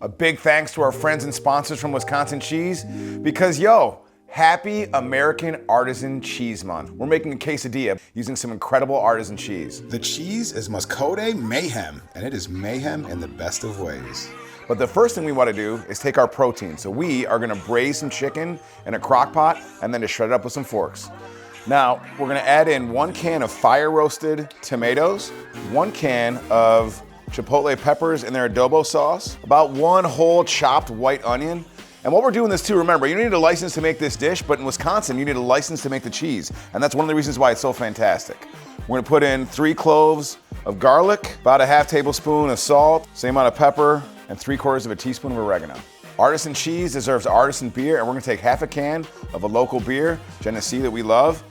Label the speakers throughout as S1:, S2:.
S1: A big thanks to our friends and sponsors from Wisconsin Cheese because, happy American Artisan Cheese Month. We're making a quesadilla using some incredible artisan cheese.
S2: The cheese is Muscoda Mayhem, and it is mayhem in the best of ways.
S1: But the first thing we want to do is take our protein. So we are gonna braise some chicken in a crock pot and then just shred it up with some forks. Now, we're gonna add in 1 can of fire roasted tomatoes, 1 can of chipotle peppers in their adobo sauce, about 1 whole chopped white onion. And what we're doing this too, remember, you don't need a license to make this dish, but in Wisconsin, you need a license to make the cheese. And that's one of the reasons why it's so fantastic. We're gonna put in 3 cloves of garlic, about a half tablespoon of salt, same amount of pepper, and 3/4 of a teaspoon of oregano. Artisan cheese deserves artisan beer, and we're gonna take half a can of a local beer, Genesee, that we love.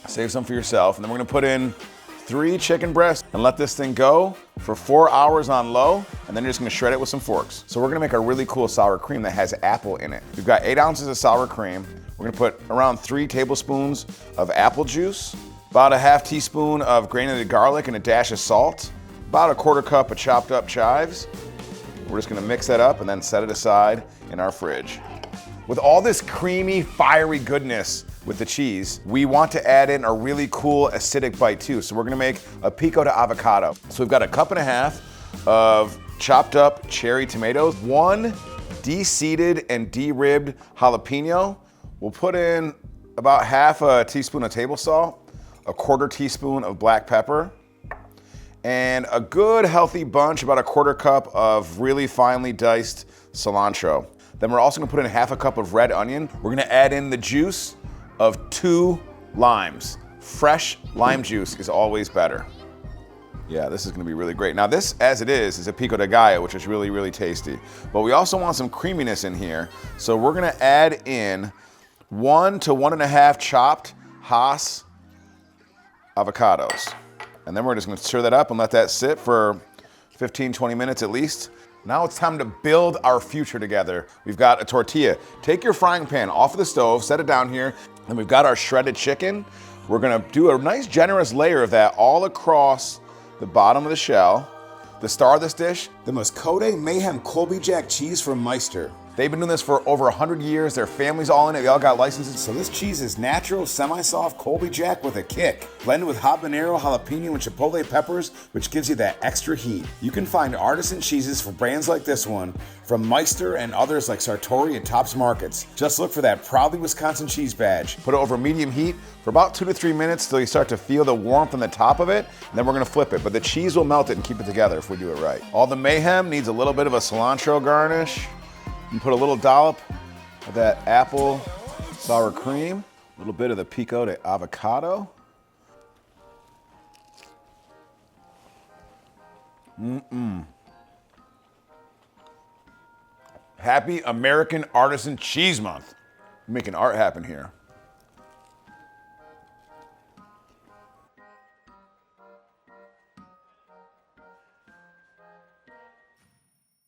S1: Save some for yourself. And then we're gonna put in 3 chicken breasts and let this thing go for 4 hours on low, and then you're just gonna shred it with some forks. So we're gonna make a really cool sour cream that has apple in it. We've got 8 ounces of sour cream. We're gonna put around 3 tablespoons of apple juice, about a half teaspoon of granulated garlic and a dash of salt, about a 1/4 cup of chopped up chives. We're just gonna mix that up and then set it aside in our fridge. With all this creamy, fiery goodness with the cheese, we want to add in a really cool acidic bite too. So we're gonna make a pico de avocado. So we've got a 1.5 cups of chopped up cherry tomatoes, 1 de-seeded and de-ribbed jalapeno. We'll put in about half a teaspoon of table salt, a 1/4 teaspoon of black pepper, and a good healthy bunch, about a 1/4 cup of really finely diced cilantro. Then we're also gonna put in half a cup of red onion. We're gonna add in the juice of 2 limes. Fresh lime juice is always better. Yeah, this is gonna be really great. Now this, as it is a pico de gallo, which is really, really tasty. But we also want some creaminess in here. So we're gonna add in 1 to 1.5 chopped Hass avocados. And then we're just gonna stir that up and let that sit for 15, 20 minutes at least. Now it's time to build our future together. We've got a tortilla. Take your frying pan off of the stove, set it down here, and we've got our shredded chicken. We're gonna do a nice generous layer of that all across the bottom of the shell. The star of this dish,
S2: The Muscoda Mayhem Colby Jack cheese from Meister.
S1: they've been doing this for over 100 years. Their family's all in it. They all got licenses.
S2: So this cheese is natural, semi-soft Colby Jack with a kick, blended with habanero, jalapeno, and chipotle peppers, which gives you that extra heat. You can find artisan cheeses for brands like this one from Meister and others like Sartori and Tops Markets. Just look for that proudly Wisconsin cheese badge.
S1: Put it over medium heat for about 2 to 3 minutes till you start to feel the warmth on the top of it, and then we're gonna flip it. But the cheese will melt it and keep it together if we do it right. All the mayhem needs a little bit of a cilantro garnish. You put a little dollop of that apple sour cream, a little bit of the pico de avocado. Happy American Artisan Cheese Month. We're making art happen here.